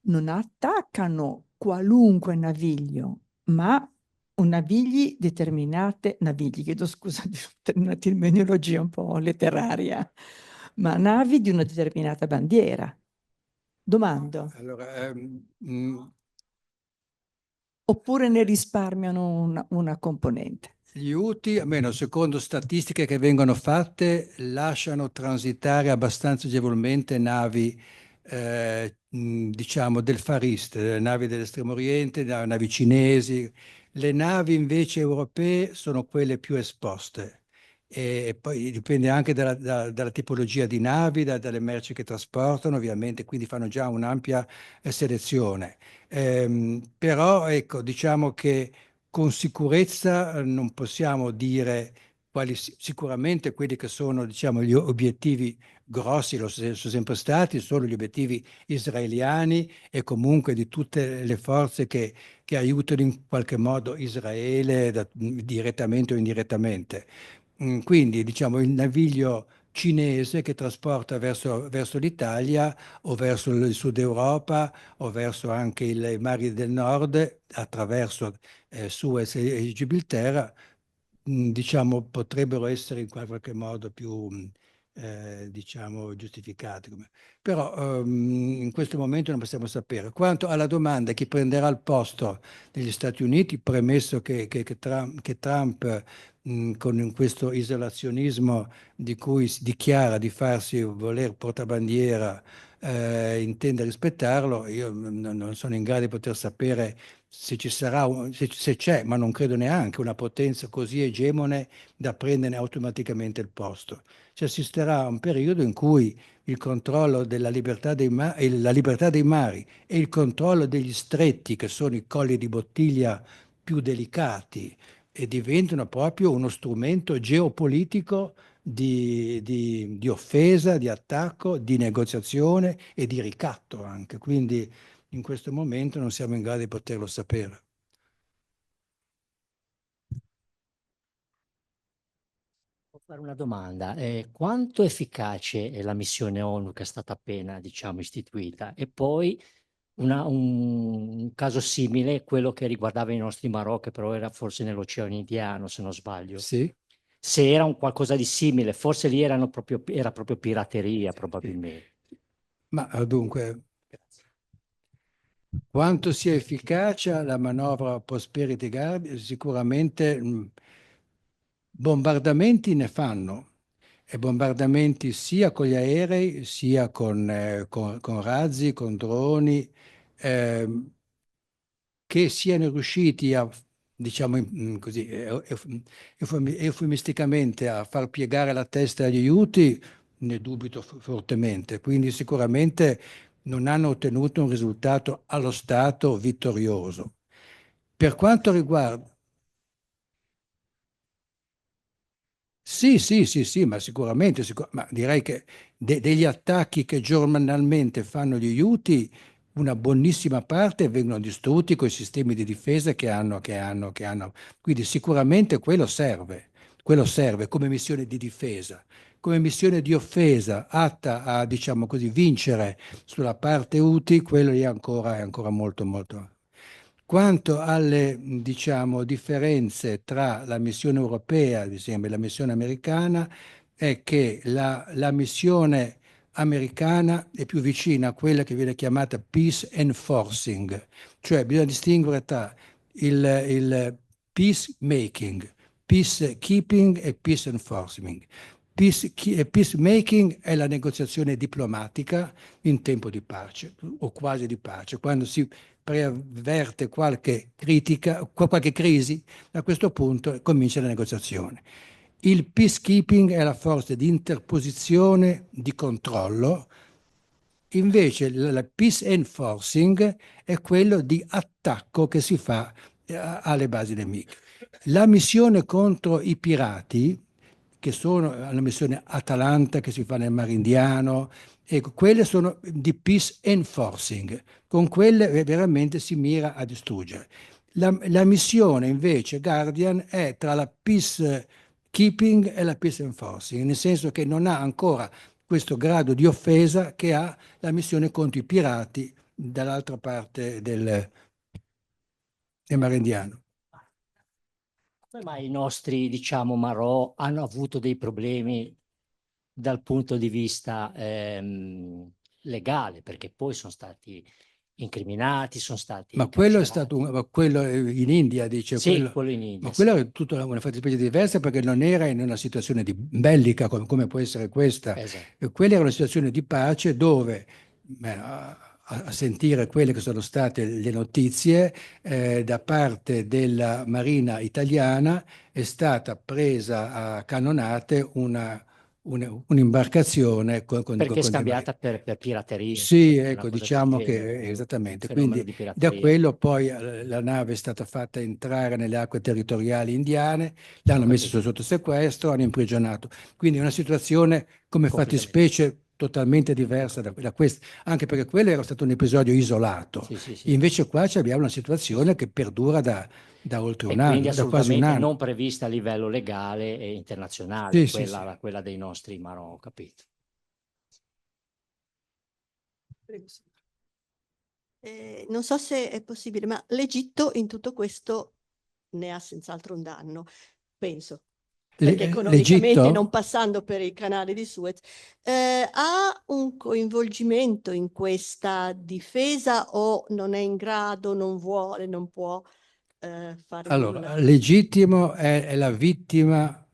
non attaccano qualunque naviglio, ma un navigli determinate, navigli, chiedo scusa di una terminologia un po' letteraria, ma navi di una determinata bandiera. Domando. Allora, Oppure ne risparmiano una componente. gli Houthi, almeno secondo statistiche che vengono fatte, lasciano transitare abbastanza agevolmente navi, diciamo, del Far East, navi dell'Estremo Oriente, navi cinesi. Le navi invece europee sono quelle più esposte. E poi dipende anche dalla tipologia di navi, dalle merci che trasportano, ovviamente, quindi fanno già un'ampia selezione. Però ecco, diciamo che con sicurezza non possiamo dire quali sicuramente quelli che sono, diciamo, gli obiettivi grossi, sono sempre stati, sono gli obiettivi israeliani e comunque di tutte le forze che aiutano in qualche modo Israele direttamente o indirettamente. Quindi, diciamo, il naviglio cinese che trasporta verso l'Italia o verso il sud Europa o verso anche i mari del nord attraverso Suez e Gibilterra, diciamo, potrebbero essere in qualche modo più, diciamo, giustificati. Però in questo momento non possiamo sapere. Quanto alla domanda chi prenderà il posto degli Stati Uniti, premesso che Trump, con questo isolazionismo di cui si dichiara di farsi voler portabandiera, intende rispettarlo, io non sono in grado di poter sapere se ci sarà, se c'è, ma non credo neanche, una potenza così egemone da prendere automaticamente il posto. Si assisterà a un periodo in cui il controllo della libertà la libertà dei mari e il controllo degli stretti, che sono i colli di bottiglia più delicati, e diventano proprio uno strumento geopolitico di offesa, di attacco, di negoziazione e di ricatto anche. Quindi in questo momento non siamo in grado di poterlo sapere. Posso fare una domanda? Quanto efficace è la missione ONU che è stata appena, diciamo, istituita? E poi un caso simile, quello che riguardava i nostri Marò, che però era forse nell'Oceano Indiano, se non sbaglio. Sì, Se era un qualcosa di simile, forse lì era proprio pirateria, sì. probabilmente. Ma dunque, Grazie. quanto sia efficace la manovra Prosperity Guard? Sicuramente bombardamenti ne fanno, e bombardamenti sia con gli aerei, sia con razzi, con droni, ehm, che siano riusciti a, diciamo così, eufemisticamente a far piegare la testa agli aiuti, ne dubito fortemente. Quindi sicuramente non hanno ottenuto un risultato allo Stato vittorioso. Per quanto riguarda, Sì, sì, sì, sì, ma sicuramente, ma direi che degli attacchi che giornalmente fanno gli Houthi, una buonissima parte vengono distrutti con i sistemi di difesa che hanno. Quindi sicuramente quello serve come missione di difesa, come missione di offesa atta a, diciamo così, vincere sulla parte Houthi, quello lì è ancora molto, molto. Quanto alle, diciamo, differenze tra la missione europea, ad esempio, e la missione americana, è che la missione americana è più vicina a quella che viene chiamata peace enforcing, cioè bisogna distinguere tra il peacemaking, peacekeeping e peace enforcing. Peacemaking è la negoziazione diplomatica in tempo di pace o quasi di pace, quando si preavverte qualche critica, qualche crisi, a questo punto comincia la negoziazione. Il peacekeeping è la forza di interposizione, di controllo, invece la peace enforcing è quello di attacco che si fa alle basi nemiche. La missione contro i pirati, che sono la missione Atalanta che si fa nel Mar Indiano, ecco, quelle sono di peace enforcing, con quelle veramente si mira a distruggere. La missione invece Guardian è tra la peacekeeping e la peace enforcing, nel senso che non ha ancora questo grado di offesa che ha la missione contro i pirati dall'altra parte del Mar Indiano. Come mai i nostri, diciamo, Marò hanno avuto dei problemi dal punto di vista legale? Perché poi sono stati incriminati, sono stati Ma quello è stato incarcerati. ma quello in India, dice Sì, quello. quello in Ma India, quella sì. è tutta una fattispecie diversa perché non era in una situazione di bellica come può essere questa. Esatto. E quella era una situazione di pace dove, a sentire quelle che sono state le notizie, da parte della Marina italiana è stata presa a cannonate un'imbarcazione Perché è con dei marini. scambiata per pirateria, Sì, una ecco, cosa del diciamo genere, che un esattamente. fenomeno Quindi di da pirateria. quello poi la nave è stata fatta entrare nelle acque territoriali indiane, l'hanno Ho messa capito, sotto sequestro, hanno imprigionato. Quindi è una situazione come completamente. fattispecie totalmente diversa da questa, anche perché quello era stato un episodio isolato. Sì, sì, sì. Invece qua abbiamo una situazione che perdura da oltre un E quindi anno, da quasi un assolutamente anno. non prevista a livello legale e internazionale, Sì, sì, sì. quella dei nostri Marò, ho capito. Prego, signora. Non so se è possibile, ma l'Egitto in tutto questo ne ha senz'altro un danno, penso, perché economicamente, non L'Egitto? passando per il canale di Suez, ha un coinvolgimento in questa difesa o non è in grado, non vuole, non può fare Allora, nulla? legittimo è la vittima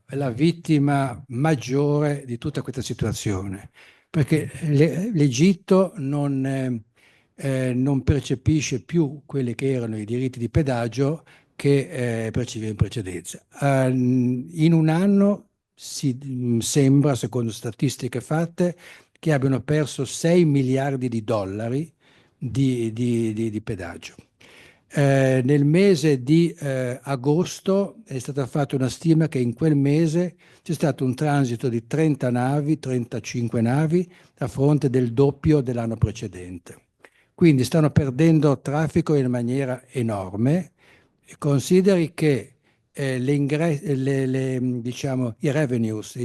maggiore di tutta questa situazione, perché l'Egitto non percepisce più quelli che erano i diritti di pedaggio che percepiva in precedenza. In un anno sembra, secondo statistiche fatte, che abbiano perso 6 miliardi di dollari di pedaggio. Nel mese di agosto è stata fatta una stima che in quel mese c'è stato un transito di 30 navi, 35 navi, a fronte del doppio dell'anno precedente. Quindi stanno perdendo traffico in maniera enorme. Consideri che diciamo, i revenues,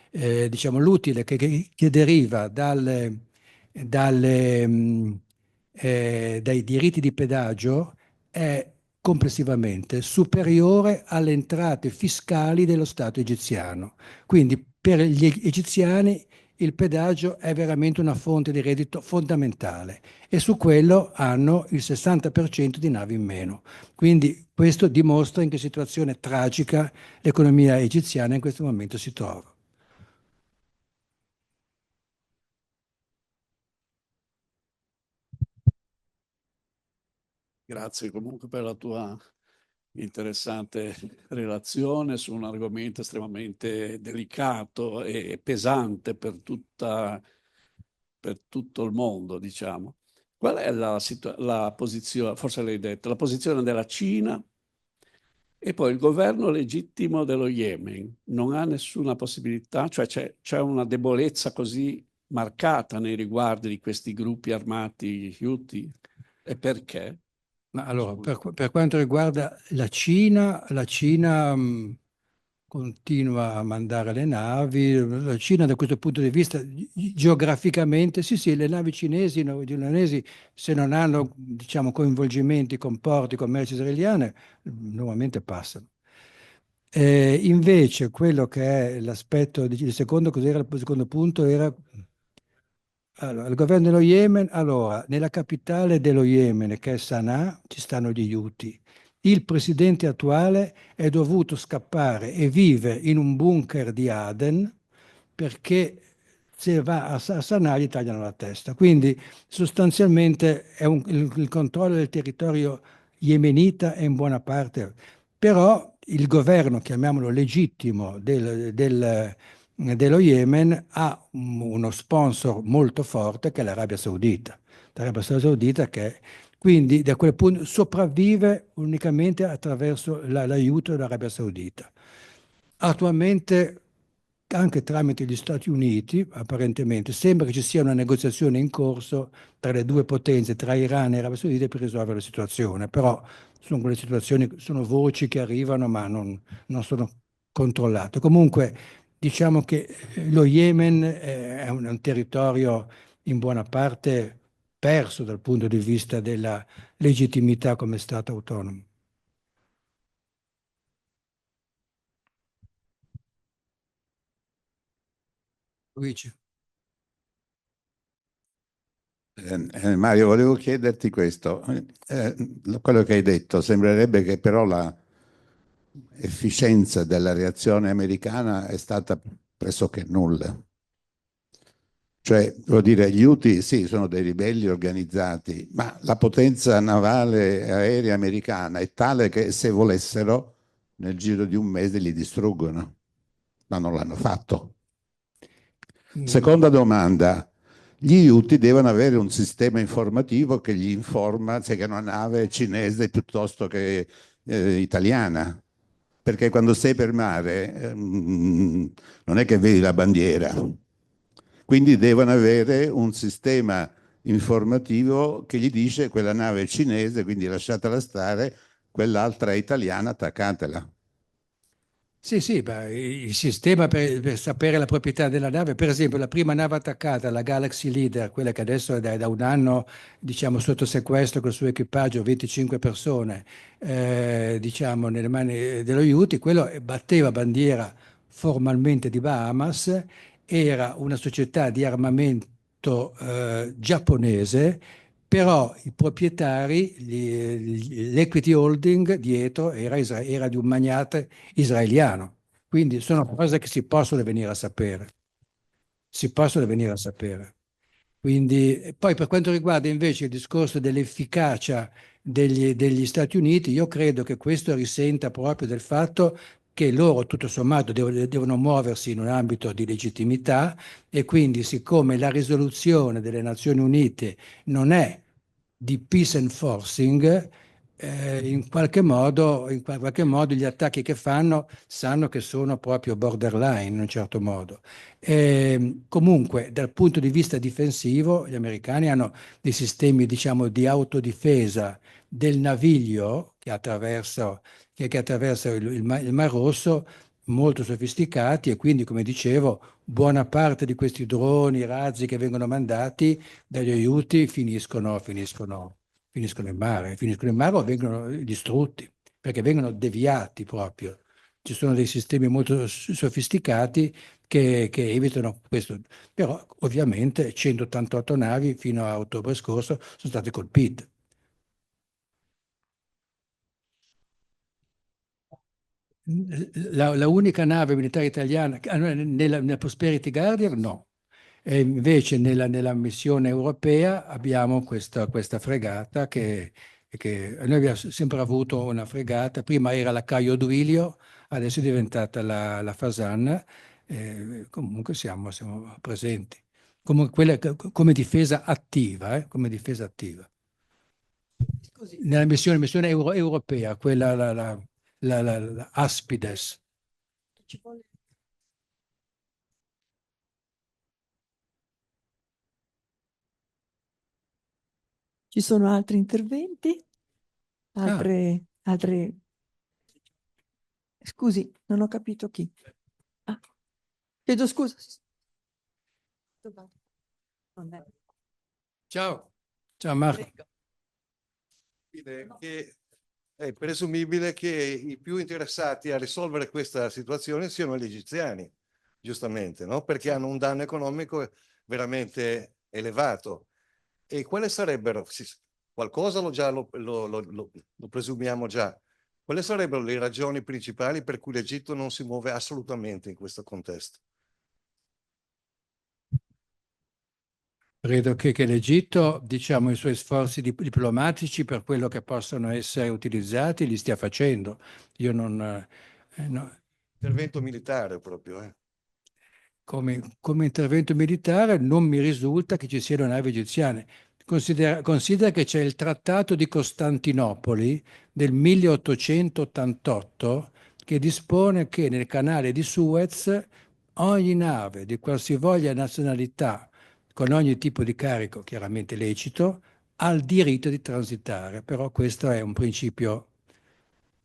diciamo, l'utile che deriva dai diritti di pedaggio è complessivamente superiore alle entrate fiscali dello Stato egiziano. Quindi per gli egiziani il pedaggio è veramente una fonte di reddito fondamentale e su quello hanno il 60% di navi in meno. Quindi questo dimostra in che situazione tragica l'economia egiziana in questo momento si trova. Grazie comunque per la tua interessante relazione su un argomento estremamente delicato e pesante per tutto il mondo, diciamo. Qual è la posizione, forse l'hai detto, la posizione della Cina E poi il governo legittimo dello Yemen non ha nessuna possibilità, cioè c'è una debolezza così marcata nei riguardi di questi gruppi armati Houthi. E perché? Ma allora, per quanto riguarda la Cina continua a mandare le navi. La Cina da questo punto di vista, geograficamente, sì, sì, le navi cinesi, indonesi, se non hanno, diciamo, coinvolgimenti con porti, con merci israeliane, normalmente passano. Invece quello che è l'aspetto, il secondo, cos'era il secondo punto? Era allora, il governo dello Yemen, allora, nella capitale dello Yemen, che è Sana'a, ci stanno gli Houthi. Il presidente attuale è dovuto scappare e vive in un bunker di Aden perché se va a Sana'a gli tagliano la testa. Quindi sostanzialmente è il controllo del territorio yemenita è in buona parte, però il governo, chiamiamolo legittimo, dello Yemen ha uno sponsor molto forte che è l'Arabia Saudita. L'Arabia Saudita che quindi da quel punto sopravvive unicamente attraverso l'aiuto dell'Arabia Saudita. Attualmente, anche tramite gli Stati Uniti, apparentemente, sembra che ci sia una negoziazione in corso tra le due potenze, tra Iran e Arabia Saudita, per risolvere la situazione. Però sono quelle situazioni, sono voci che arrivano, ma non sono controllate. Comunque, diciamo che lo Yemen è un territorio in buona parte perso dal punto di vista della legittimità come Stato autonomo. Luigi. Mario, volevo chiederti questo. Quello che hai detto sembrerebbe che però la efficienza della reazione americana è stata pressoché nulla. Cioè, vuol dire, gli Houthi sì, sono dei ribelli organizzati, ma la potenza navale e aerea americana è tale che se volessero, nel giro di un mese li distruggono, ma non l'hanno fatto. Seconda domanda, gli Houthi devono avere un sistema informativo che gli informa se è una nave cinese piuttosto che italiana, perché quando sei per mare non è che vedi la bandiera. Quindi devono avere un sistema informativo che gli dice quella nave è cinese, quindi lasciatela stare, quell'altra è italiana, attaccatela. Sì, sì, il sistema per sapere la proprietà della nave, per esempio la prima nave attaccata, la Galaxy Leader, quella che adesso è da un anno diciamo, sotto sequestro con il suo equipaggio, 25 persone, diciamo, nelle mani dello Houthi, quello batteva bandiera formalmente di Bahamas, era una società di armamento giapponese, però i proprietari, l'equity holding dietro era di un magnate israeliano. Quindi sono cose che si possono venire a sapere. Si possono venire a sapere. Quindi, poi per quanto riguarda invece il discorso dell'efficacia degli Stati Uniti, io credo che questo risenta proprio del fatto che loro tutto sommato devono muoversi in un ambito di legittimità e quindi siccome la risoluzione delle Nazioni Unite non è di peace enforcing, in qualche modo gli attacchi che fanno sanno che sono proprio borderline in un certo modo. Comunque, dal punto di vista difensivo, gli americani hanno dei sistemi, diciamo, di autodifesa del naviglio che attraversa il Mar Rosso molto sofisticati e quindi, come dicevo, buona parte di questi droni, razzi che vengono mandati dagli aiuti finiscono in mare o vengono distrutti, perché vengono deviati proprio. Ci sono dei sistemi molto sofisticati che evitano questo, però ovviamente 188 navi fino a ottobre scorso sono state colpite. La unica nave militare italiana, nella Prosperity Guardian no. E invece nella missione europea abbiamo questa fregata che noi abbiamo sempre avuto una fregata, prima era la Caio Duilio, adesso è diventata la Fasan, comunque siamo presenti. Come difesa attiva, come difesa attiva. Scusi, Nella missione europea, quella la Aspides. Ci vuole- Ci sono altri interventi? Altre... Scusi, non ho capito chi. Ah, chiedo scusa. Non è- Ciao. Ciao Marco. Prego. Che è presumibile che i più interessati a risolvere questa situazione siano gli egiziani, giustamente, no? Perché hanno un danno economico veramente elevato. E quali sarebbero, qualcosa lo presumiamo già, quali sarebbero le ragioni principali per cui l'Egitto non si muove assolutamente in questo contesto? Credo che l'Egitto, diciamo, i suoi sforzi diplomatici per quello che possono essere utilizzati li stia facendo. Io non... no. Intervento militare proprio, eh. Come intervento militare non mi risulta che ci siano navi egiziane. Considera che c'è il Trattato di Costantinopoli del 1888 che dispone che nel canale di Suez ogni nave di qualsivoglia nazionalità con ogni tipo di carico, chiaramente lecito, ha il diritto di transitare, però questo è un principio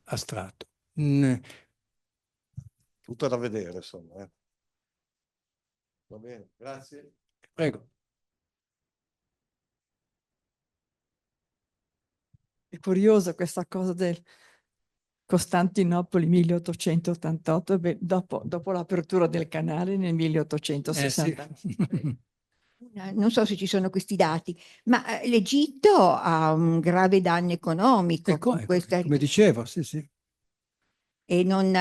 astratto. Tutto da vedere, insomma. Va bene, grazie. Prego. È curiosa questa cosa del Costantinopoli 1888, dopo l'apertura del canale nel 1860. Sì. Non so se ci sono questi dati, ma l'Egitto ha un grave danno economico con questa Come dicevo, sì, sì. e non,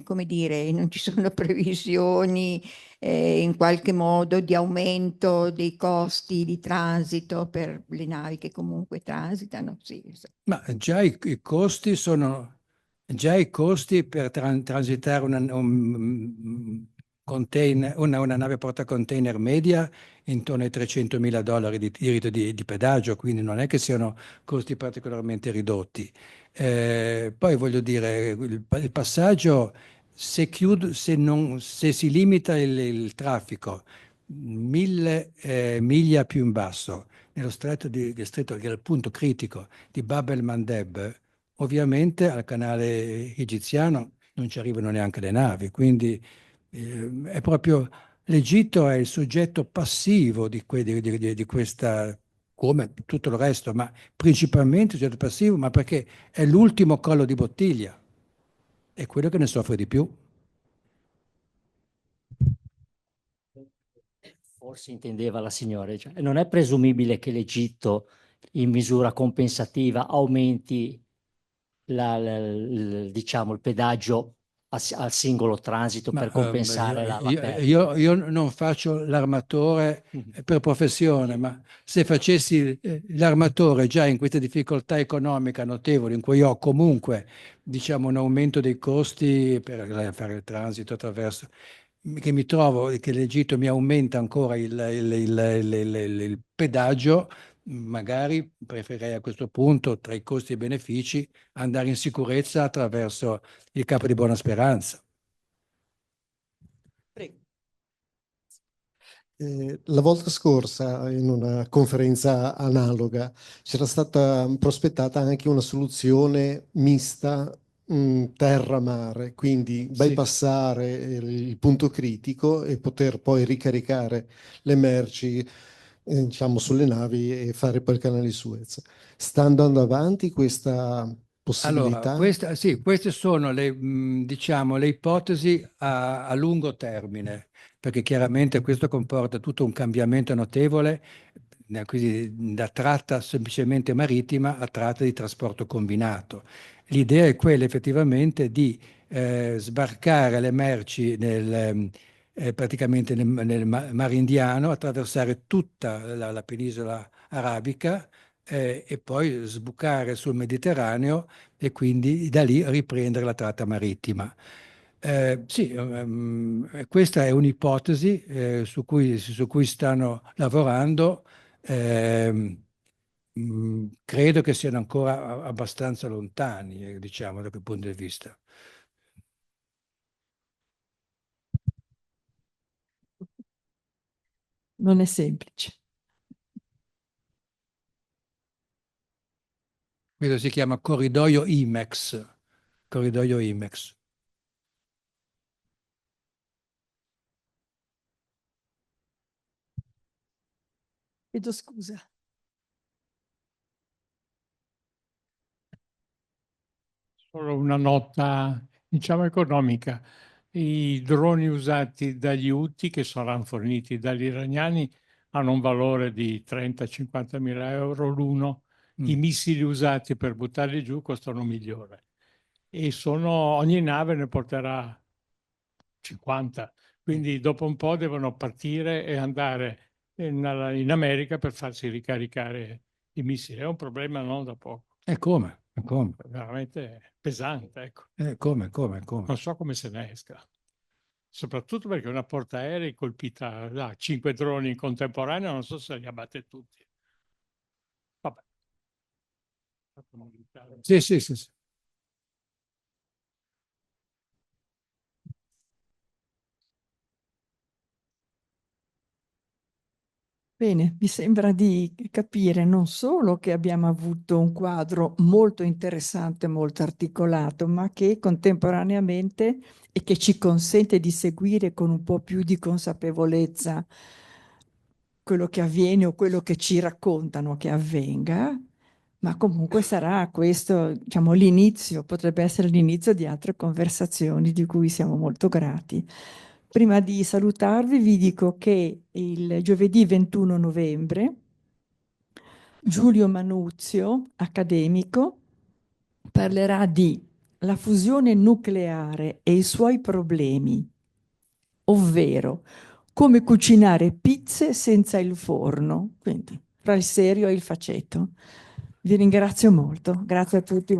come dire, non ci sono previsioni in qualche modo di aumento dei costi di transito per le navi che comunque transitano. Sì. Ma già i costi sono, già i costi per transitare un container, una nave portacontainer media intorno ai $300.000 di diritto di pedaggio, quindi non è che siano costi particolarmente ridotti. Poi voglio dire, il passaggio, se si limita il traffico 1.000 miglia più in basso, nello stretto che è il punto critico di Bab el-Mandeb, ovviamente al canale egiziano non ci arrivano neanche le navi, quindi è proprio l'Egitto è il soggetto passivo di questa, come tutto il resto, ma principalmente il soggetto passivo, ma perché è l'ultimo collo di bottiglia, è quello che ne soffre di più. Forse intendeva la signora, cioè, non è presumibile che l'Egitto in misura compensativa aumenti diciamo, il pedaggio al singolo transito per compensare la perdita. Io non faccio l'armatore per professione, ma se facessi l'armatore già in questa difficoltà economica notevole, in cui ho comunque, diciamo, un aumento dei costi per fare il transito attraverso, che mi trovo che l'Egitto mi aumenta ancora il pedaggio, magari preferirei a questo punto, tra i costi e i benefici, andare in sicurezza attraverso il Capo di Buona Speranza. Prego. La volta scorsa, in una conferenza analoga, c'era stata prospettata anche una soluzione mista terra-mare, quindi bypassare il punto critico e poter poi ricaricare le merci diciamo, sulle navi e fare poi il canale di Suez. Sta andando avanti questa possibilità? Allora, queste sono diciamo, le ipotesi a lungo termine, perché chiaramente questo comporta tutto un cambiamento notevole, quindi da tratta semplicemente marittima a tratta di trasporto combinato. L'idea è quella effettivamente di sbarcare le merci praticamente nel Mar Indiano, attraversare tutta la penisola arabica e poi sbucare sul Mediterraneo e quindi da lì riprendere la tratta marittima. Questa è un'ipotesi su cui stanno lavorando. credo che siano ancora abbastanza lontani, diciamo, da quel punto di vista. Non è semplice. Questo si chiama corridoio IMEX. Corridoio IMEX. Chiedo scusa. Solo una nota, diciamo, economica. I droni usati dagli Houthi, che saranno forniti dagli iraniani, hanno un valore di 30-50 mila euro l'uno. I missili usati per buttarli giù costano 1 milione. E ogni nave ne porterà 50. Quindi dopo un po' devono partire e andare in America per farsi ricaricare i missili. È un problema non da poco. E come? E come? Veramente pesante, ecco. Come? Non so come se ne esca. Soprattutto perché una portaerei colpita da 5 droni in contemporanea, non so se li abbatte tutti. Vabbè. Sì, sì, sì, sì. Bene, mi sembra di capire non solo che abbiamo avuto un quadro molto interessante, molto articolato, ma che contemporaneamente e che ci consente di seguire con un po' più di consapevolezza quello che avviene o quello che ci raccontano che avvenga, ma comunque sarà questo, diciamo, l'inizio, potrebbe essere l'inizio di altre conversazioni di cui siamo molto grati. Prima di salutarvi vi dico che il giovedì 21 novembre Giulio Manuzio, accademico, parlerà di la fusione nucleare e i suoi problemi, ovvero come cucinare pizze senza il forno, quindi fra il serio e il faceto. Vi ringrazio molto, grazie a tutti.